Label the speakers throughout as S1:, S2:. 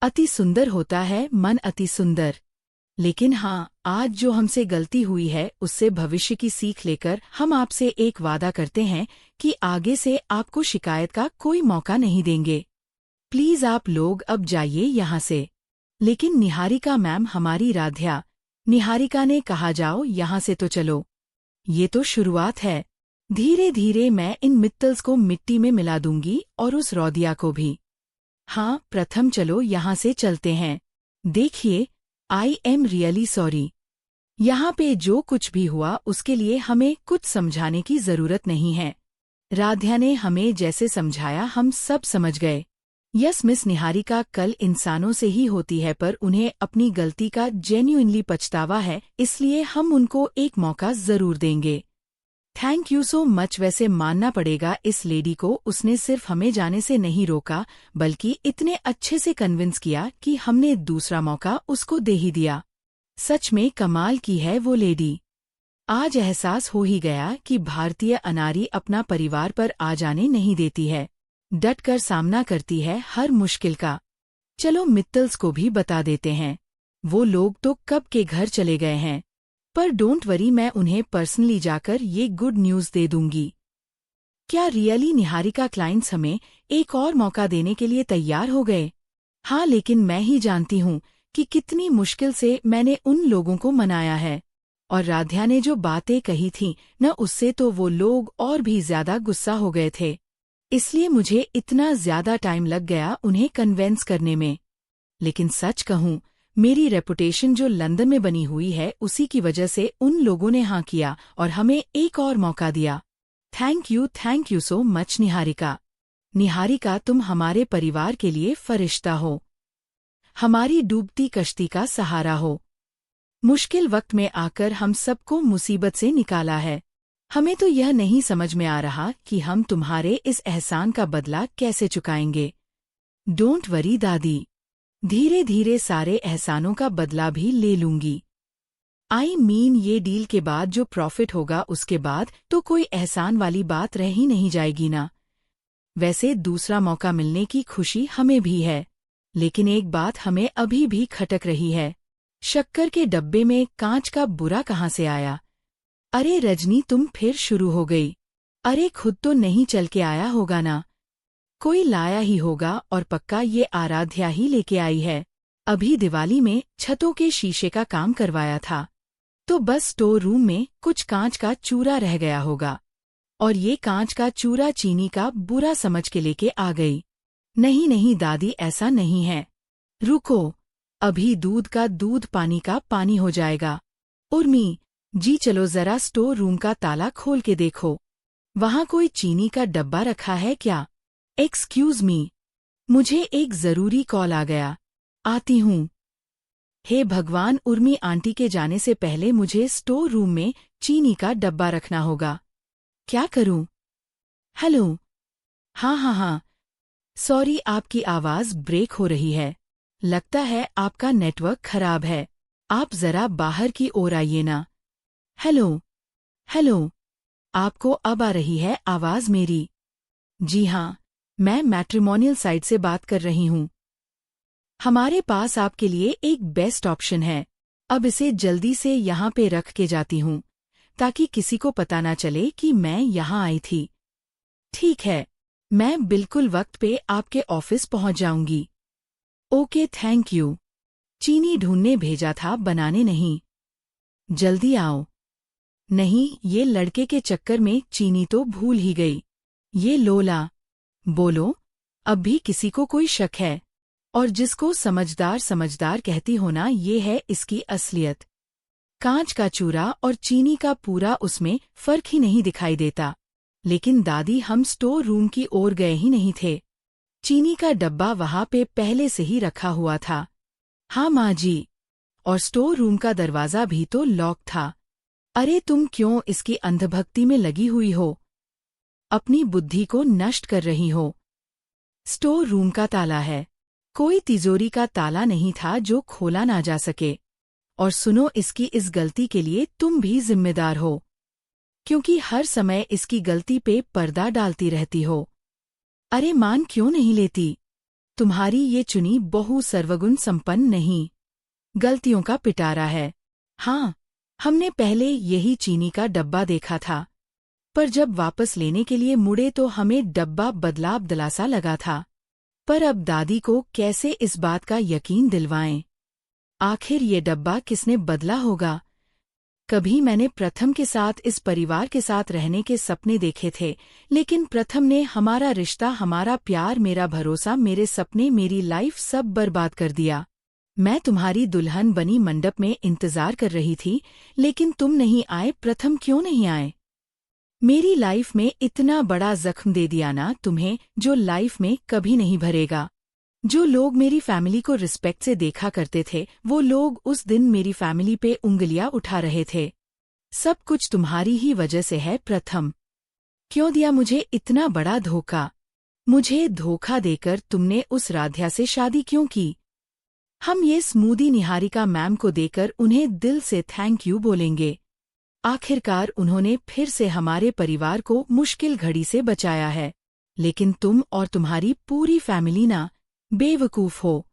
S1: अति सुंदर होता है मन अति सुंदर। लेकिन हाँ, आज जो हमसे गलती हुई है उससे भविष्य की सीख लेकर हम आपसे एक वादा करते हैं कि आगे से आपको शिकायत का कोई मौका नहीं देंगे। प्लीज आप लोग अब जाइए यहाँ से। लेकिन निहारिका मैम, हमारी राध्या। निहारिका ने कहा, जाओ यहाँ से तो चलो। ये तो शुरुआत है। धीरे धीरे मैं इन मित्तल्स को मिट्टी में मिला दूंगी और उस रौदिया को भी। हाँ, प्रथम चलो यहाँ से चलते हैं। देखिए, आई एम रियली सॉरी। यहाँ पे जो कुछ भी हुआ उसके लिए हमें कुछ समझाने की जरूरत नहीं है। राध्या ने हमें जैसे समझाया हम सब समझ गए। यस मिस निहारिका, कल इंसानों से ही होती है पर उन्हें अपनी गलती का जेन्युइनली पछतावा है, इसलिए हम उनको एक मौका जरूर देंगे। Thank you so much. वैसे मानना पड़ेगा इस लेडी को, उसने सिर्फ हमें जाने से नहीं रोका बल्कि इतने अच्छे से कन्विंस किया कि हमने दूसरा मौका उसको दे ही दिया। सच में कमाल की है वो लेडी। आज एहसास हो ही गया कि भारतीय अनारी अपना परिवार पर आ जाने नहीं देती है, डट कर सामना करती है हर मुश्किल का। चलो मित्तल्स को भी बता देते हैं। वो लोग तो कब के घर चले गए हैं, पर डोंट वरी, मैं उन्हें पर्सनली जाकर ये गुड न्यूज़ दे दूंगी। क्या रियली निहारिका क्लाइंट्स हमें एक और मौका देने के लिए तैयार हो गए? हाँ, लेकिन मैं ही जानती हूँ कि कितनी मुश्किल से मैंने उन लोगों को मनाया है। और राध्या ने जो बातें कही थीं न, उससे तो वो लोग और भी ज्यादा गुस्सा हो गए थे। इसलिए मुझे इतना ज्यादा टाइम लग गया उन्हें कन्वेंस करने में। लेकिन सच कहूँ, मेरी रेपुटेशन जो लंदन में बनी हुई है उसी की वजह से उन लोगों ने हाँ किया और हमें एक और मौका दिया। Thank you so much Niharika. Niharika, तुम हमारे परिवार के लिए फरिश्ता हो, हमारी डूबती कश्ती का सहारा हो। मुश्किल वक्त में आकर हम सबको मुसीबत से निकाला है। हमें तो यह नहीं समझ में आ रहा कि हम तुम्हारे इस एहसान का बदला कैसे चुकाएंगे। डोंट वरी दादी, धीरे धीरे सारे एहसानों का बदला भी ले लूंगी। आई मीन, ये डील के बाद जो प्रॉफिट होगा उसके बाद तो कोई एहसान वाली बात रह ही नहीं जाएगी ना। वैसे दूसरा मौका मिलने की खुशी हमें भी है, लेकिन एक बात हमें अभी भी खटक रही है। शक्कर के डब्बे में कांच का बुरा कहाँ से आया? अरे रजनी, तुम फिर शुरू हो गई। अरे खुद तो नहीं चल के आया होगा ना, कोई लाया ही होगा और पक्का ये आराध्या ही लेके आई है। अभी दिवाली में छतों के शीशे का काम करवाया था, तो बस स्टोर रूम में कुछ कांच का चूरा रह गया होगा और ये कांच का चूरा चीनी का बुरा समझ के लेके आ गई। नहीं नहीं दादी, ऐसा नहीं है। रुको, अभी दूध का दूध पानी का पानी हो जाएगा। उर्मी जी, चलो जरा स्टोर रूम का ताला खोल के देखो, वहाँ कोई चीनी का डब्बा रखा है क्या? एक्सक्यूज मी, मुझे एक जरूरी कॉल आ गया, आती हूँ। हे भगवान, उर्मी आंटी के जाने से पहले मुझे स्टोर रूम में चीनी का डब्बा रखना होगा। क्या करूं? हेलो, हाँ, सॉरी, आपकी आवाज ब्रेक हो रही है। लगता है आपका नेटवर्क खराब है, आप जरा बाहर की ओर आइए ना। हेलो, आपको अब आ रही है आवाज मेरी? जी हाँ, मैं मैट्रिमोनियल साइट से बात कर रही हूँ। हमारे पास आपके लिए एक बेस्ट ऑप्शन है। अब इसे जल्दी से यहाँ पे रख के जाती हूँ ताकि किसी को पता ना चले कि मैं यहाँ आई थी। ठीक है, मैं बिल्कुल वक्त पे आपके ऑफिस पहुँच जाऊंगी। Okay, thank you. चीनी ढूंढने भेजा था, बनाने नहीं। जल्दी आओ। नहीं, ये लड़के के चक्कर में चीनी तो भूल ही गई। ये लोला। बोलो, अब भी किसी को कोई शक है? और जिसको समझदार कहती हो ना, ये है इसकी असलियत। कांच का चूरा और चीनी का पूरा, उसमें फर्क ही नहीं दिखाई देता। लेकिन दादी, हम स्टोर रूम की ओर गए ही नहीं थे। चीनी का डब्बा वहाँ पे पहले से ही रखा हुआ था। हाँ माँ जी, और स्टोर रूम का दरवाजा भी तो लॉक था। अरे तुम क्यों इसकी अंधभक्ति में लगी हुई हो? अपनी बुद्धि को नष्ट कर रही हो। स्टोर रूम का ताला है, कोई तिजोरी का ताला नहीं था जो खोला ना जा सके। और सुनो, इसकी इस गलती के लिए तुम भी जिम्मेदार हो, क्योंकि हर समय इसकी गलती पे पर्दा डालती रहती हो। अरे मान क्यों नहीं लेती? तुम्हारी ये चुनी बहू सर्वगुण संपन्न नहीं, गलतियों का पिटारा है। हाँ, हमने पहले यही चीनी का डब्बा देखा था, पर जब वापस लेने के लिए मुड़े तो हमें डब्बा बदलाव दिलासा लगा था। पर अब दादी को कैसे इस बात का यकीन दिलवाएं? आखिर ये डब्बा किसने बदला होगा? कभी मैंने प्रथम के साथ इस परिवार के साथ रहने के सपने देखे थे, लेकिन प्रथम ने हमारा रिश्ता, हमारा प्यार, मेरा भरोसा, मेरे सपने, मेरी लाइफ सब बर्बाद कर दिया। मैं तुम्हारी दुल्हन बनी मंडप में इंतजार कर रही थी, लेकिन तुम नहीं आए। प्रथम क्यों नहीं आए? मेरी लाइफ में इतना बड़ा जख्म दे दिया ना तुम्हें, जो लाइफ में कभी नहीं भरेगा। जो लोग मेरी फैमिली को रिस्पेक्ट से देखा करते थे, वो लोग उस दिन मेरी फैमिली पे उंगलियां उठा रहे थे। सब कुछ तुम्हारी ही वजह से है प्रथम। क्यों दिया मुझे इतना बड़ा धोखा? मुझे धोखा देकर तुमने उस राध्या से शादी क्यों की? हम ये स्मूदी निहारिका मैम को देकर उन्हें दिल से थैंक यू बोलेंगे। आखिरकार उन्होंने फिर से हमारे परिवार को मुश्किल घड़ी से बचाया है। लेकिन तुम और तुम्हारी पूरी फैमिली ना बेवकूफ हो,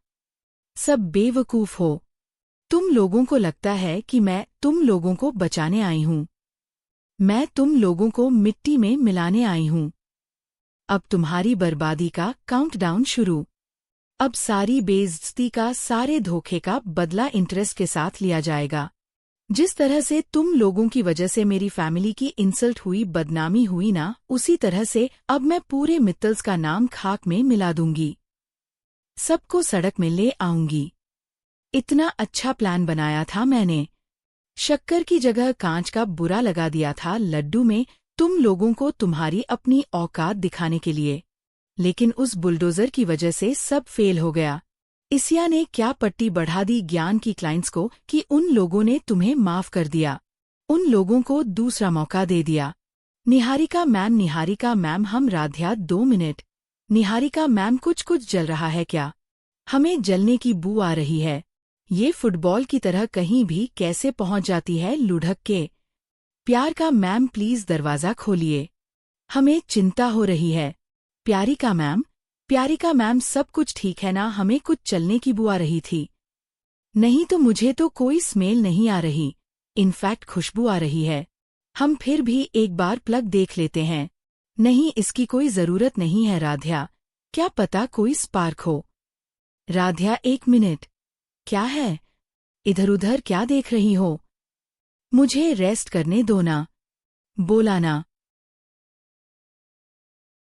S1: सब बेवकूफ हो। तुम लोगों को लगता है कि मैं तुम लोगों को बचाने आई हूँ। मैं तुम लोगों को मिट्टी में मिलाने आई हूँ। अब तुम्हारी बर्बादी का काउंटडाउन शुरू। अब सारी बेइज्जती का, सारे धोखे का बदला इंटरेस्ट के साथ लिया जाएगा। जिस तरह से तुम लोगों की वजह से मेरी फैमिली की इंसल्ट हुई, बदनामी हुई ना, उसी तरह से अब मैं पूरे मित्तल्स का नाम खाक में मिला दूंगी। सबको सड़क में ले आऊंगी। इतना अच्छा प्लान बनाया था मैंने। शक्कर की जगह कांच का बुरा लगा दिया था लड्डू में, तुम लोगों को तुम्हारी अपनी औकात दिखाने के लिए। लेकिन उस बुलडोजर की वजह से सब फेल हो गया। इसिया ने क्या पट्टी बढ़ा दी ज्ञान की क्लाइंट्स को कि उन लोगों ने तुम्हें माफ कर दिया, उन लोगों को दूसरा मौका दे दिया। निहारिका मैम, हम राध्या 2 मिनट। निहारिका मैम, कुछ जल रहा है क्या? हमें जलने की बू आ रही है। ये फुटबॉल की तरह कहीं भी कैसे पहुंच जाती है लुढ़क के। प्यार का मैम, प्लीज दरवाजा खोलिए, हमें चिंता हो रही है। प्यारिका मैम, सब कुछ ठीक है ना? हमें कुछ चलने की बू आ रही थी। नहीं तो मुझे तो कोई स्मेल नहीं आ रही, इनफैक्ट खुशबू आ रही है। हम फिर भी एक बार प्लग देख लेते हैं। नहीं, इसकी कोई जरूरत नहीं है राध्या, क्या पता कोई स्पार्क हो। राध्या 1 मिनट। क्या है? इधर उधर क्या देख रही हो? मुझे रेस्ट करने दो ना। बोला ना।